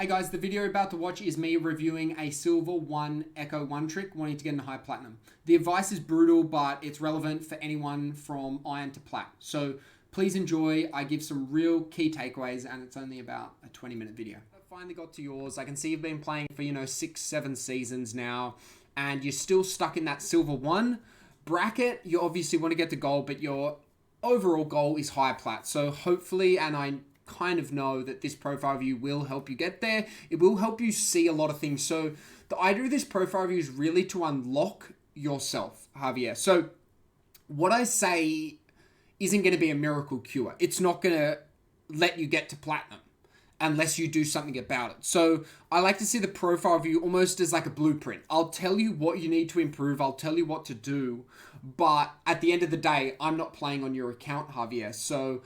Hey guys, the video you're about to watch is me reviewing a Silver 1 Echo 1 trick wanting to get into High Platinum. The advice is brutal, but it's relevant for anyone from Iron to Plat. So please enjoy. I give some real key takeaways and it's only about a 20-minute video. I finally got to yours. I can see you've been playing for, 6-7 seasons now and you're still stuck in that Silver 1 bracket. You obviously want to get to gold, but your overall goal is High Plat. So hopefully, and I kind of know that this profile review will help you get there. It will help you see a lot of things. So the idea of this profile review is really to unlock yourself, Javier. So what I say isn't going to be a miracle cure. It's not going to let you get to platinum unless you do something about it. So I like to see the profile review almost as like a blueprint. I'll tell you what you need to improve. I'll tell you what to do. But at the end of the day, I'm not playing on your account, Javier. So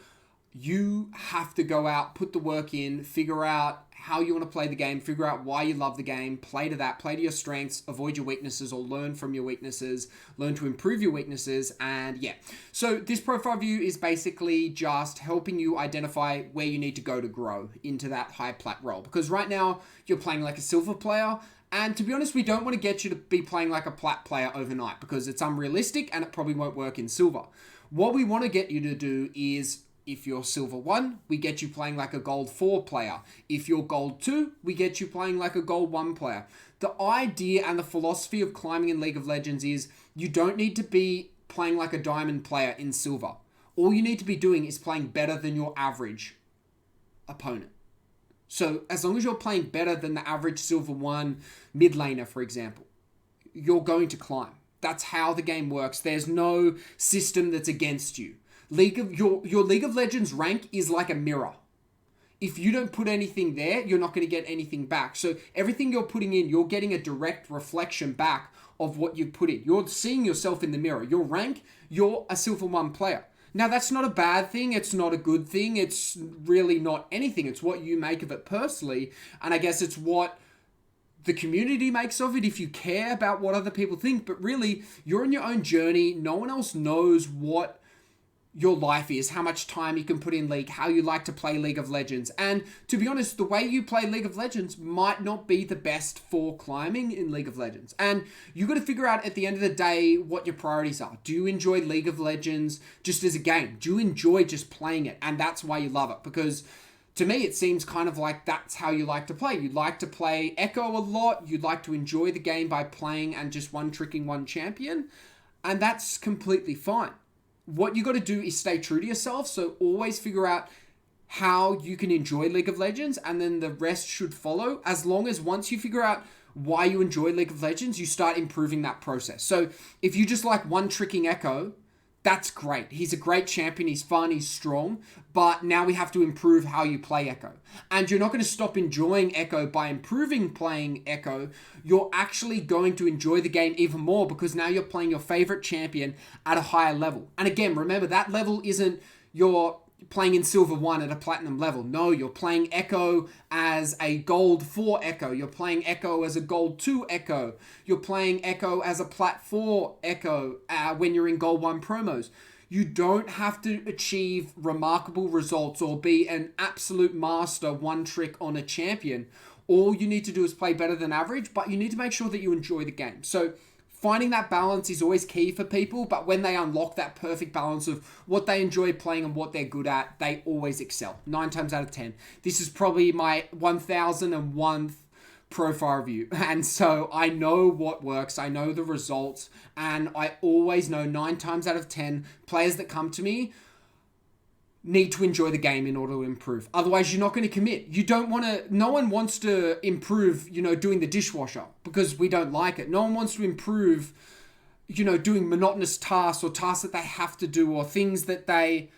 you have to go out, put the work in, figure out how you want to play the game, figure out why you love the game, play to that, play to your strengths, avoid your weaknesses or learn from your weaknesses, learn to improve your weaknesses, and yeah. So this profile view is basically just helping you identify where you need to go to grow into that high plat role. Because right now, you're playing like a silver player, and to be honest, we don't want to get you to be playing like a plat player overnight because it's unrealistic and it probably won't work in silver. What we want to get you to do is, if you're Silver 1, we get you playing like a Gold 4 player. If you're Gold 2, we get you playing like a Gold 1 player. The idea and the philosophy of climbing in League of Legends is you don't need to be playing like a Diamond player in Silver. All you need to be doing is playing better than your average opponent. So as long as you're playing better than the average Silver 1 mid laner, for example, you're going to climb. That's how the game works. There's no system that's against you. Your League of Legends rank is like a mirror. If you don't put anything there, you're not going to get anything back. So everything you're putting in, you're getting a direct reflection back of what you've put in. You're seeing yourself in the mirror. Your rank, you're a Silver 1 player. Now, that's not a bad thing. It's not a good thing. It's really not anything. It's what you make of it personally. And I guess it's what the community makes of it if you care about what other people think. But really, you're on your own journey. No one else knows what your life is, how much time you can put in League, how you like to play League of Legends. And to be honest, the way you play League of Legends might not be the best for climbing in League of Legends. And you got to figure out at the end of the day what your priorities are. Do you enjoy League of Legends just as a game? Do you enjoy just playing it? And that's why you love it. Because to me, it seems kind of like that's how you like to play. You like to play Echo a lot. You'd like to enjoy the game by playing and just one-tricking one champion. And that's completely fine. What you got to do is stay true to yourself. So always figure out how you can enjoy League of Legends and then the rest should follow. As long as once you figure out why you enjoy League of Legends, you start improving that process. So if you just like one-tricking Echo, that's great. He's a great champion. He's fun. He's strong. But now we have to improve how you play Echo. And you're not going to stop enjoying Echo by improving playing Echo. You're actually going to enjoy the game even more because now you're playing your favorite champion at a higher level. And again, remember, that level isn't your playing in Silver 1 at a Platinum level. No, you're playing Echo as a Gold 4 Echo. You're playing Echo as a Gold 2 Echo. You're playing Echo as a Plat 4 Echo when you're in Gold 1 promos. You don't have to achieve remarkable results or be an absolute master one trick on a champion. All you need to do is play better than average, but you need to make sure that you enjoy the game. So finding that balance is always key for people, but when they unlock that perfect balance of what they enjoy playing and what they're good at, they always excel. 9 times out of 10. This is probably my 1001th profile review. And so I know what works. I know the results. And I always know 9 times out of 10, players that come to me need to enjoy the game in order to improve. Otherwise, you're not going to commit. You don't want to, no one wants to improve, doing the dishwasher because we don't like it. No one wants to improve, doing monotonous tasks or tasks that they have to do or things that they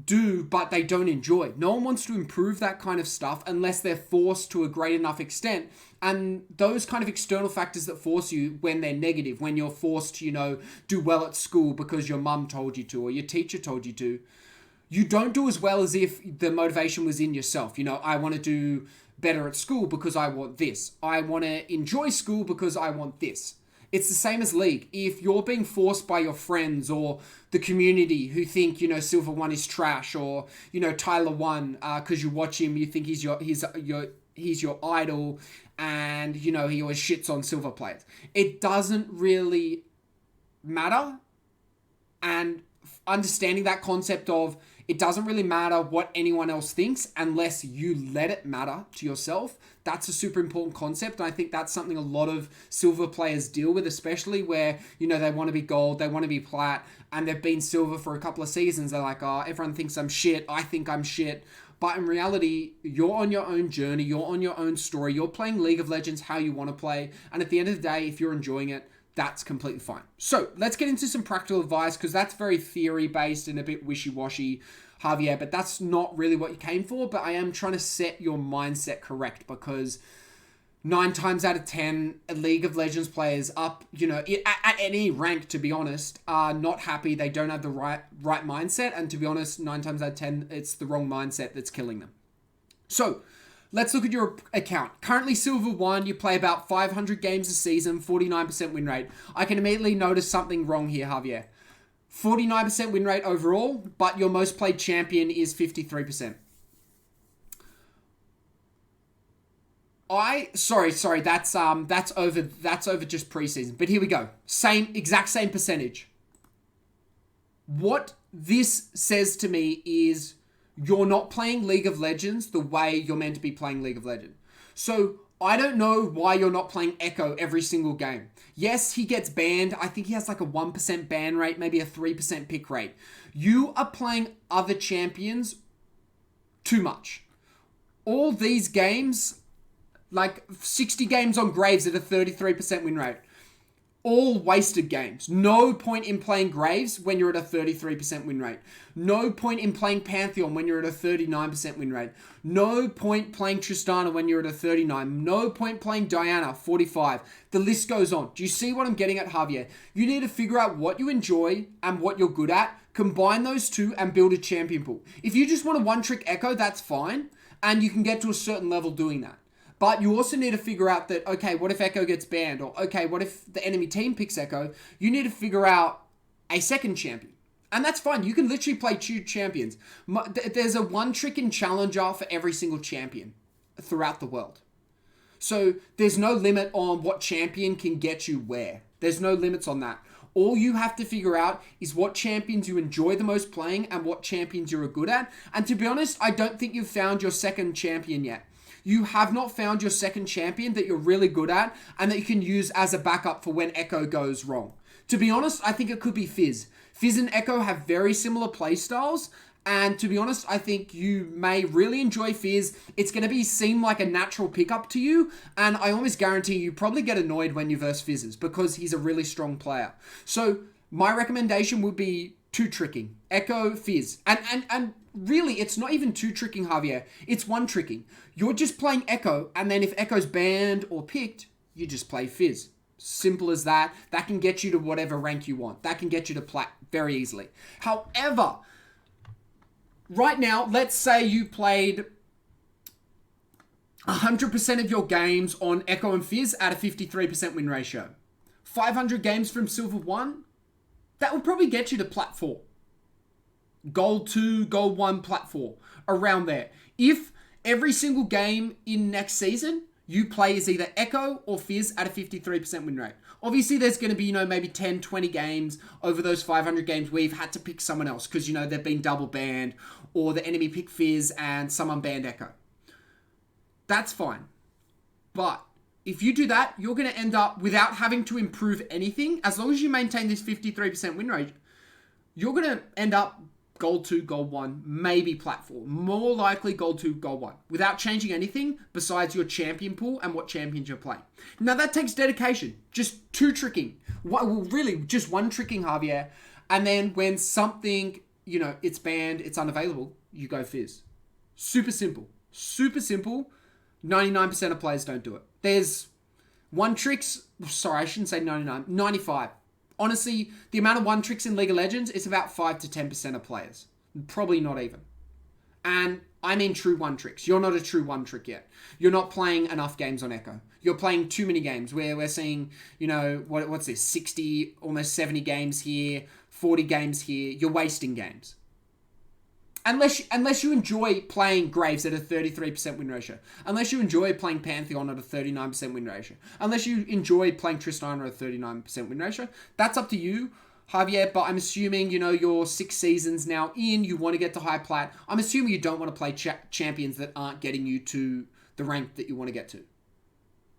do but they don't enjoy. No one wants to improve that kind of stuff unless they're forced to a great enough extent. And those kind of external factors that force you when they're negative, when you're forced to, do well at school because your mum told you to or your teacher told you to, you don't do as well as if the motivation was in yourself. I want to do better at school because I want this. I want to enjoy school because I want this. It's the same as League. If you're being forced by your friends or the community who think, Silver 1 is trash or, Tyler 1, because you watch him, you think he's your he's your idol, and, he always shits on silver players. It doesn't really matter. And understanding that concept of it doesn't really matter what anyone else thinks unless you let it matter to yourself. That's a super important concept. And I think that's something a lot of silver players deal with, especially where, they want to be gold, they want to be plat, and they've been silver for a couple of seasons. They're like, oh, everyone thinks I'm shit. I think I'm shit. But in reality, you're on your own journey. You're on your own story. You're playing League of Legends how you want to play. And at the end of the day, if you're enjoying it, that's completely fine. So let's get into some practical advice, because that's very theory-based and a bit wishy-washy, Javier, but that's not really what you came for. But I am trying to set your mindset correct, because 9 times out of 10, League of Legends players up, at any rank, to be honest, are not happy. They don't have the right mindset. And to be honest, 9 times out of 10, it's the wrong mindset that's killing them. So let's look at your account. Currently Silver 1, you play about 500 games a season, 49% win rate. I can immediately notice something wrong here, Javier. 49% win rate overall, but your most played champion is 53%. Sorry, that's over just preseason. But here we go. Exact same percentage. What this says to me is you're not playing League of Legends the way you're meant to be playing League of Legends. So I don't know why you're not playing Echo every single game. Yes, he gets banned. I think he has like a 1% ban rate, maybe a 3% pick rate. You are playing other champions too much. All these games, like 60 games on Graves at a 33% win rate. All wasted games. No point in playing Graves when you're at a 33% win rate. No point in playing Pantheon when you're at a 39% win rate. No point playing Tristana when you're at a 39. No point playing Diana, 45. The list goes on. Do you see what I'm getting at, Javier? You need to figure out what you enjoy and what you're good at. Combine those two and build a champion pool. If you just want a one-trick Echo, that's fine. And you can get to a certain level doing that. But you also need to figure out that, okay, what if Echo gets banned? Or, okay, what if the enemy team picks Echo? You need to figure out a second champion. And that's fine. You can literally play 2 champions. There's a one-trick in Challenger for every single champion throughout the world. So there's no limit on what champion can get you where. There's no limits on that. All you have to figure out is what champions you enjoy the most playing and what champions you're good at. And to be honest, I don't think you've found your second champion yet. You have not found your second champion that you're really good at and that you can use as a backup for when Echo goes wrong. To be honest, I think it could be Fizz. Fizz and Echo have very similar playstyles. And to be honest, I think you may really enjoy Fizz. It's going to seem like a natural pickup to you. And I almost guarantee you probably get annoyed when you verse Fizzes because he's a really strong player. So my recommendation would be 2-tricking. Echo, Fizz. And really, it's not even 2-tricking, Javier. It's 1-tricking. You're just playing Echo, and then if Echo's banned or picked, you just play Fizz. Simple as that. That can get you to whatever rank you want. That can get you to plat very easily. However, right now, let's say you played 100% of your games on Echo and Fizz at a 53% win ratio. 500 games from Silver 1, that will probably get you to plat 4. Gold 2, Gold 1, plat 4. Around there. If every single game in next season you play is either Echo or Fizz at a 53% win rate. Obviously, there's going to be, maybe 10, 20 games over those 500 games where you've had to pick someone else because, they've been double banned or the enemy picked Fizz and someone banned Echo. That's fine. But if you do that, you're going to end up without having to improve anything. As long as you maintain this 53% win rate, you're going to end up Gold 2, Gold 1, maybe plat 4. More likely Gold 2, Gold 1. Without changing anything besides your champion pool and what champions you're playing. Now that takes dedication. Just 2-tricking. Well, really, just 1-tricking, Javier. And then when something, it's banned, it's unavailable, you go Fizz. Super simple. Super simple. 99% of players don't do it. There's 1-tricks. Sorry, I shouldn't say 99. 95. Honestly, the amount of 1-tricks in League of Legends is about 5 to 10% of players. Probably not even. And I mean true 1-tricks. You're not a true 1-trick yet. You're not playing enough games on Echo. You're playing too many games where we're seeing, what's this, 60, almost 70 games here, 40 games here. You're wasting games. Unless you enjoy playing Graves at a 33% win ratio. Unless you enjoy playing Pantheon at a 39% win ratio. Unless you enjoy playing Tristana at a 39% win ratio. That's up to you, Javier, but I'm assuming, you're 6 seasons now in, you want to get to high plat. I'm assuming you don't want to play champions that aren't getting you to the rank that you want to get to.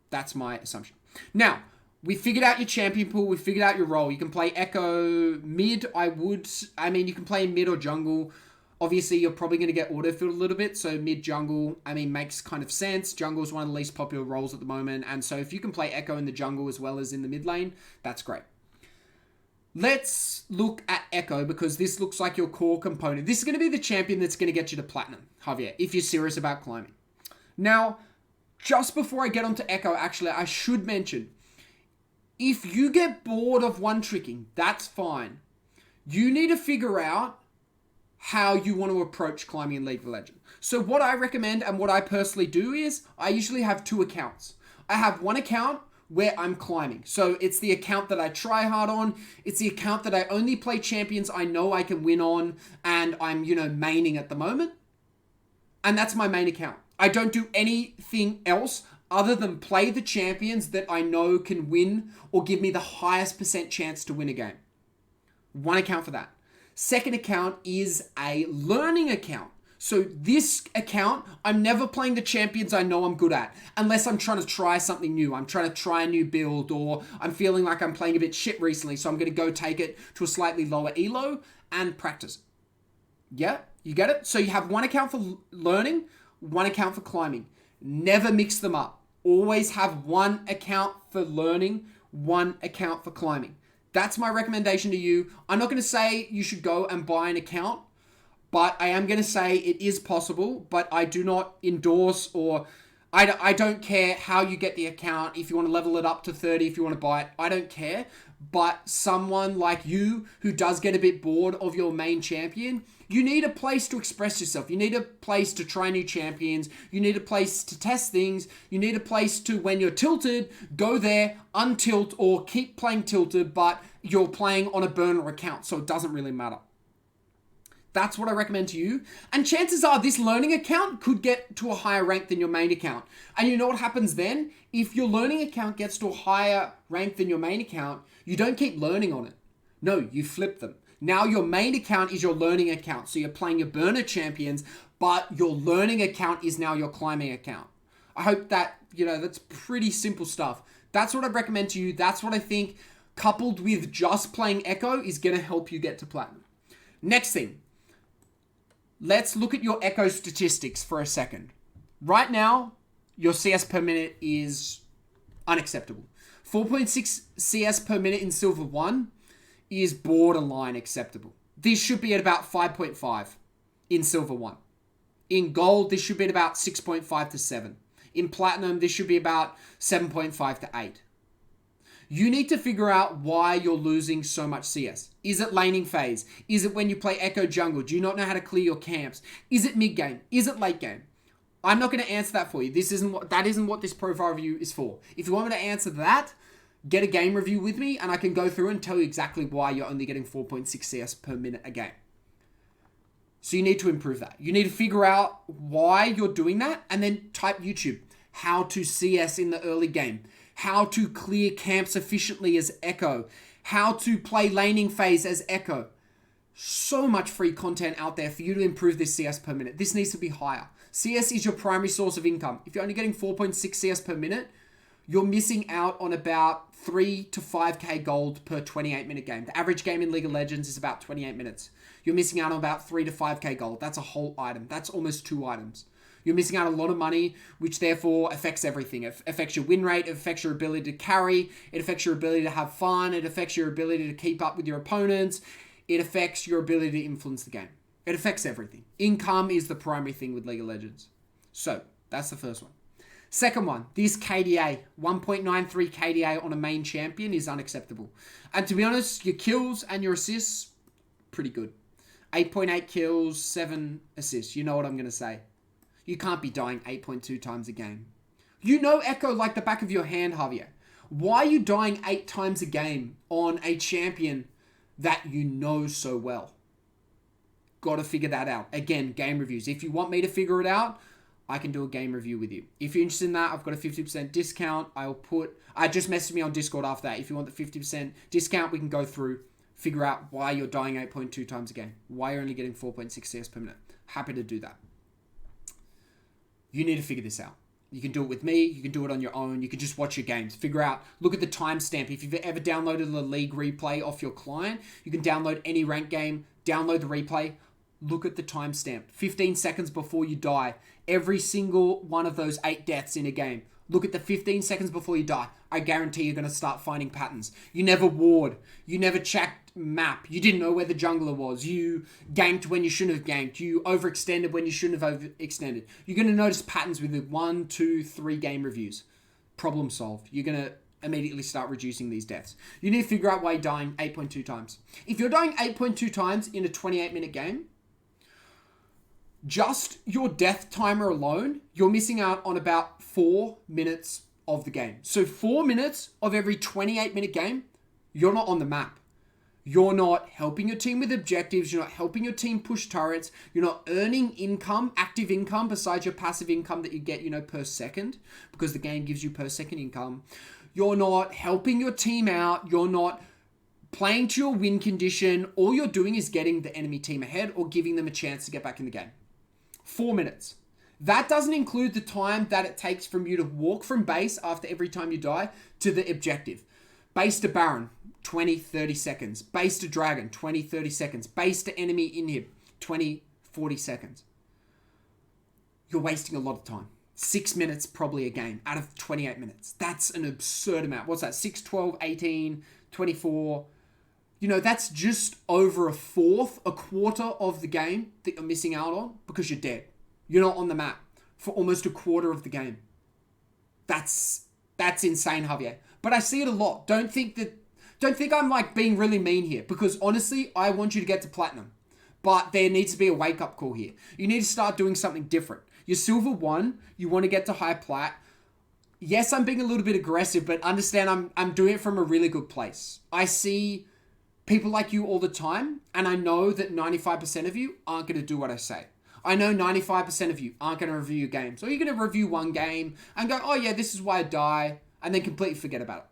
That's my assumption. Now, we figured out your champion pool. We figured out your role. You can play Echo mid. You can play mid or jungle. Obviously, you're probably going to get autofilled a little bit, so mid-jungle, makes kind of sense. Jungle is one of the least popular roles at the moment, and so if you can play Echo in the jungle as well as in the mid lane, that's great. Let's look at Echo, because this looks like your core component. This is going to be the champion that's going to get you to Platinum, Javier, if you're serious about climbing. Now, just before I get onto Echo, actually, I should mention, if you get bored of one-tricking, that's fine. You need to figure out how you want to approach climbing in League of Legends. So what I recommend and what I personally do is I usually have 2 accounts. I have one account where I'm climbing. So it's the account that I try hard on. It's the account that I only play champions I know I can win on and I'm, maining at the moment. And that's my main account. I don't do anything else other than play the champions that I know can win or give me the highest % chance to win a game. One account for that. Second account is a learning account. So this account, I'm never playing the champions I know I'm good at, unless I'm trying to try something new. I'm trying to try a new build, or I'm feeling like I'm playing a bit shit recently, so I'm going to go take it to a slightly lower elo and practice. Yeah, you get it? So you have one account for learning, one account for climbing. Never mix them up. Always have one account for learning, one account for climbing. That's my recommendation to you. I'm not going to say you should go and buy an account, but I am going to say it is possible, but I do not endorse or I don't care how you get the account. If you want to level it up to 30, if you want to buy it, I don't care. But someone like you who does get a bit bored of your main champion, you need a place to express yourself. You need a place to try new champions. You need a place to test things. You need a place to, when you're tilted, go there, untilt, or keep playing tilted, but you're playing on a burner account, so it doesn't really matter. That's what I recommend to you. And chances are this learning account could get to a higher rank than your main account. And you know what happens then? If your learning account gets to a higher rank than your main account, you don't keep learning on it. No, you flip them. Now your main account is your learning account. So you're playing your burner champions, but your learning account is now your climbing account. I hope that, that's pretty simple stuff. That's what I recommend to you. That's what I think, coupled with just playing Echo, is going to help you get to Platinum. Next thing. Let's look at your Echo statistics for a second. Right now, your CS per minute is unacceptable. 4.6 CS per minute in Silver 1 is borderline acceptable. This should be at about 5.5 in Silver 1. In Gold, this should be at about 6.5 to 7. In Platinum, this should be about 7.5 to 8. You need to figure out why you're losing so much CS. Is it laning phase? Is it when you play Echo jungle? Do you not know how to clear your camps? Is it mid game? Is it late game? I'm not going to answer that for you. That isn't what this profile review is for. If you want me to answer that, get a game review with me and I can go through and tell you exactly why you're only getting 4.6 CS per minute a game. So you need to improve that. You need to figure out why you're doing that and then type YouTube. How to CS in the early game. How to clear camps efficiently as Echo. How to play laning phase as Echo. So much free content out there for you to improve this CS per minute. This needs to be higher. CS is your primary source of income. If you're only getting 4.6 CS per minute, you're missing out on about 3 to 5k gold per 28-minute game. The average game in League of Legends is about 28 minutes. You're missing out on about 3 to 5k gold. That's a whole item. That's almost 2 items. You're missing out a lot of money, which therefore affects everything. It affects your win rate. It affects your ability to carry. It affects your ability to have fun. It affects your ability to keep up with your opponents. It affects your ability to influence the game. It affects everything. Income is the primary thing with League of Legends. So, that's the first one. Second one, this KDA, 1.93 KDA on a main champion is unacceptable. And to be honest, your kills and your assists, pretty good. 8.8 kills, 7 assists. You know what I'm going to say. You can't be dying 8.2 times a game. You know Echo like the back of your hand, Javier. Why are you dying 8 times a game on a champion that you know so well? got to figure that out. Again, game reviews. If you want me to figure it out, I can do a game review with you. If you're interested in that, I've got a 50% discount. Just message me on Discord after that. If you want the 50% discount, we can go through, figure out why you're dying 8.2 times a game. Why you're only getting 4.6 CS per minute. Happy to do that. You need to figure this out. You can do it with me. You can do it on your own. You can just watch your games. Figure out, look at the timestamp. If you've ever downloaded a league replay off your client, you can download any ranked game, download the replay, look at the timestamp. 15 seconds before you die. Every single one of those 8 deaths in a game. Look at the 15 seconds before you die. I guarantee you're going to start finding patterns. You never ward. You never checked map. You didn't know where the jungler was. You ganked when you shouldn't have ganked. You overextended when you shouldn't have overextended. You're going to notice patterns with 1, 2, 3 game reviews. Problem solved. You're going to immediately start reducing these deaths. You need to figure out why you're dying 8.2 times. If you're dying 8.2 times in a 28-minute game, just your death timer alone, you're missing out on about 4 minutes of the game. So 4 minutes of every 28-minute game, you're not on the map. You're not helping your team with objectives. You're not helping your team push turrets. You're not earning income, active income, besides your passive income that you get, per second, because the game gives you per second income. You're not helping your team out. You're not playing to your win condition. All you're doing is getting the enemy team ahead or giving them a chance to get back in the game. 4 minutes. That doesn't include the time that it takes from you to walk from base after every time you die to the objective. Base to Baron, 20, 30 seconds. Base to Dragon, 20, 30 seconds. Base to enemy inhib, 20, 40 seconds. You're wasting a lot of time. 6 minutes probably a game out of 28 minutes. That's an absurd amount. What's that? 6, 12, 18, 24. That's just over a quarter of the game that you're missing out on because you're dead. You're not on the map for almost a quarter of the game. That's insane, Javier. But I see it a lot. Don't think I'm like being really mean here, because honestly, I want you to get to platinum. But there needs to be a wake-up call here. You need to start doing something different. You're silver 1, you want to get to high plat. Yes, I'm being a little bit aggressive, but understand I'm doing it from a really good place. I see people like you all the time, and I know that 95% of you aren't going to do what I say. I know 95% of you aren't going to review your games. Or you're going to review one game and go, oh yeah, this is why I die, and then completely forget about it.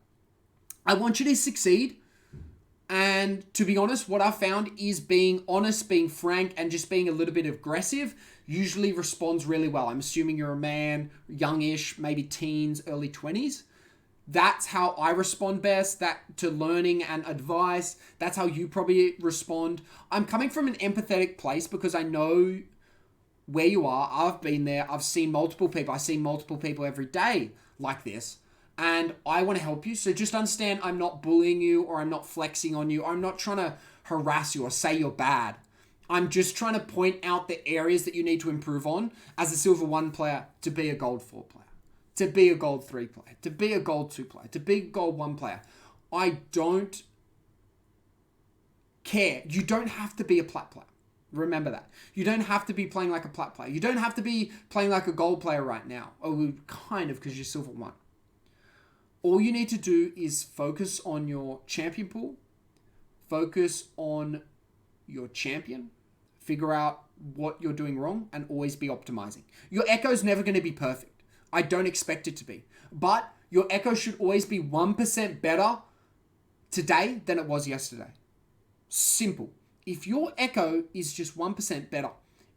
I want you to succeed. And to be honest, what I found is being honest, being frank, and just being a little bit aggressive usually responds really well. I'm assuming you're a man, youngish, maybe teens, early 20s. That's how I respond best, that to learning and advice. That's how you probably respond. I'm coming from an empathetic place because I know where you are. I've been there. I've seen multiple people. I see multiple people every day like this. And I want to help you. So just understand I'm not bullying you, or I'm not flexing on you. I'm not trying to harass you or say you're bad. I'm just trying to point out the areas that you need to improve on as a silver 1 player to be a gold 4 player, to be a gold 3 player, to be a gold 2 player, to be a gold 1 player. I don't care. You don't have to be a plat player. Remember that. You don't have to be playing like a plat player. You don't have to be playing like a gold player right now. Or kind of, because you're silver 1. All you need to do is focus on your champion pool, focus on your champion, figure out what you're doing wrong, and always be optimizing. Your echo's never going to be perfect. I don't expect it to be. But your echo should always be 1% better today than it was yesterday. Simple. If your echo is just 1% better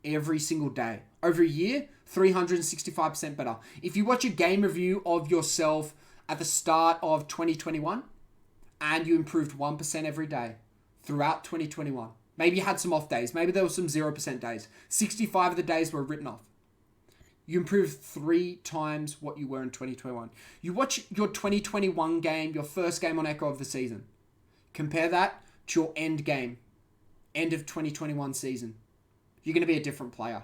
every single day, over a year, 365% better. If you watch a game review of yourself at the start of 2021, and you improved 1% every day throughout 2021. Maybe you had some off days. Maybe there were some 0% days. 65 of the days were written off. You improved 3 times what you were in 2021. You watch your 2021 game, your first game on Echo of the season. Compare that to your end game, end of 2021 season. You're going to be a different player.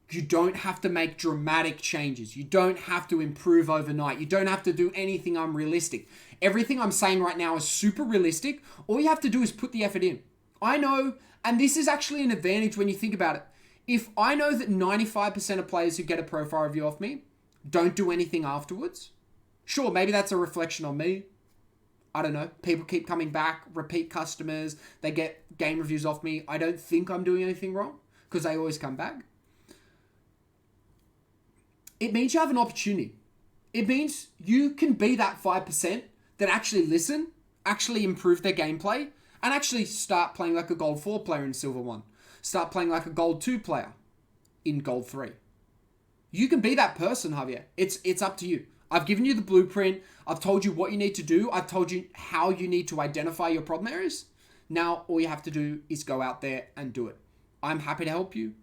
You don't have to make dramatic changes. You don't have to improve overnight. You don't have to do anything unrealistic. Everything I'm saying right now is super realistic. All you have to do is put the effort in. I know, and this is actually an advantage when you think about it. If I know that 95% of players who get a profile review off me don't do anything afterwards, sure, maybe that's a reflection on me. I don't know. People keep coming back, repeat customers. They get game reviews off me. I don't think I'm doing anything wrong because they always come back. It means you have an opportunity. It means you can be that 5% that actually listen, actually improve their gameplay, and actually start playing like a gold 4 player in silver 1. Start playing like a gold 2 player in gold 3. You can be that person, Javier. It's up to you. I've given you the blueprint. I've told you what you need to do. I've told you how you need to identify your problem areas. Now, all you have to do is go out there and do it. I'm happy to help you.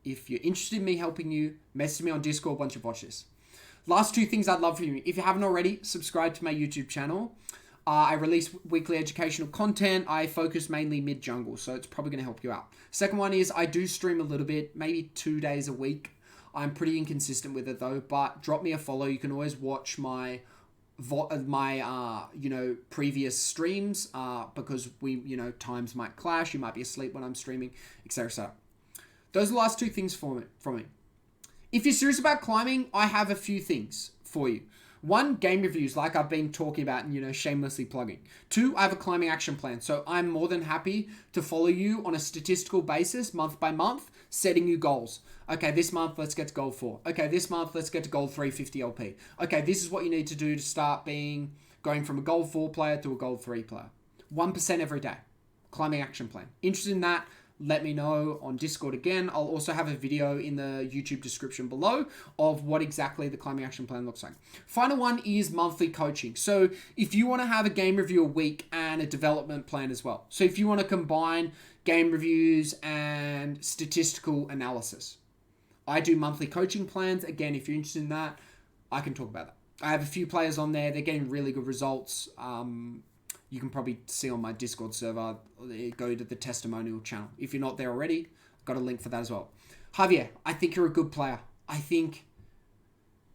If you're interested in me helping you, message me on Discord once you've watched this. Last 2 things I'd love for you. If you haven't already, subscribe to my YouTube channel. I release weekly educational content. I focus mainly mid-jungle, so it's probably going to help you out. Second one is I do stream a little bit, maybe 2 days a week. I'm pretty inconsistent with it though, but drop me a follow. You can always watch my previous streams because times might clash. You might be asleep when I'm streaming, etc. etc. Those are the last 2 things from me. If you're serious about climbing, I have a few things for you. 1, game reviews, like I've been talking about and, shamelessly plugging. 2, I have a climbing action plan. So I'm more than happy to follow you on a statistical basis, month by month, setting you goals. Okay, this month, let's get to gold 4. Okay, this month, let's get to gold 350 LP. Okay, this is what you need to do to start going from a gold 4 player to a gold 3 player. 1% every day. Climbing action plan. Interested in that? Let me know on Discord again. I'll also have a video in the YouTube description below of what exactly the climbing action plan looks like. Final one is monthly coaching. So if you want to have a game review a week and a development plan as well. So if you want to combine game reviews and statistical analysis, I do monthly coaching plans. Again, if you're interested in that, I can talk about that. I have a few players on there. They're getting really good results. You can probably see on my Discord server, go to the testimonial channel. If you're not there already, I've got a link for that as well. Javier, I think you're a good player. I think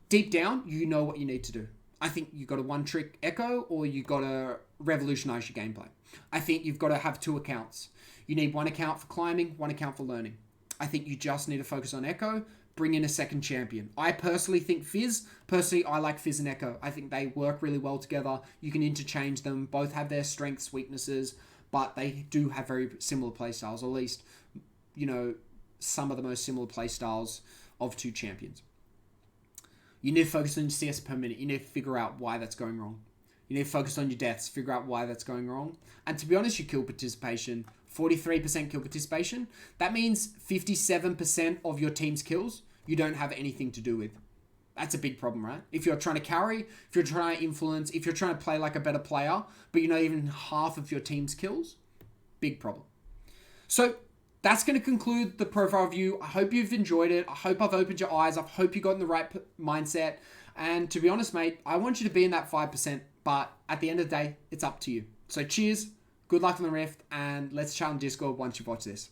deep down, you know what you need to do. I think you've got a one-trick echo or you've got to revolutionize your gameplay. I think you've got to have 2 accounts. You need 1 account for climbing, 1 account for learning. I think you just need to focus on echo, bring in a second champion. I personally think Fizz. Personally, I like Fizz and Echo. I think they work really well together. You can interchange them. Both have their strengths, weaknesses, but they do have very similar playstyles, or at least, some of the most similar playstyles of 2 champions. You need to focus on your CS per minute. You need to figure out why that's going wrong. You need to focus on your deaths, figure out why that's going wrong. And to be honest, your kill participation, 43% kill participation, that means 57% of your team's kills you don't have anything to do with. That's a big problem, right? If you're trying to carry, if you're trying to influence, if you're trying to play like a better player, but you're not even half of your team's kills, big problem. So that's going to conclude the profile review. I hope you've enjoyed it. I hope I've opened your eyes. I hope you got in the right mindset. And to be honest, mate, I want you to be in that 5%, but at the end of the day, it's up to you. So cheers, good luck on the Rift, and let's chat on Discord once you've watched this.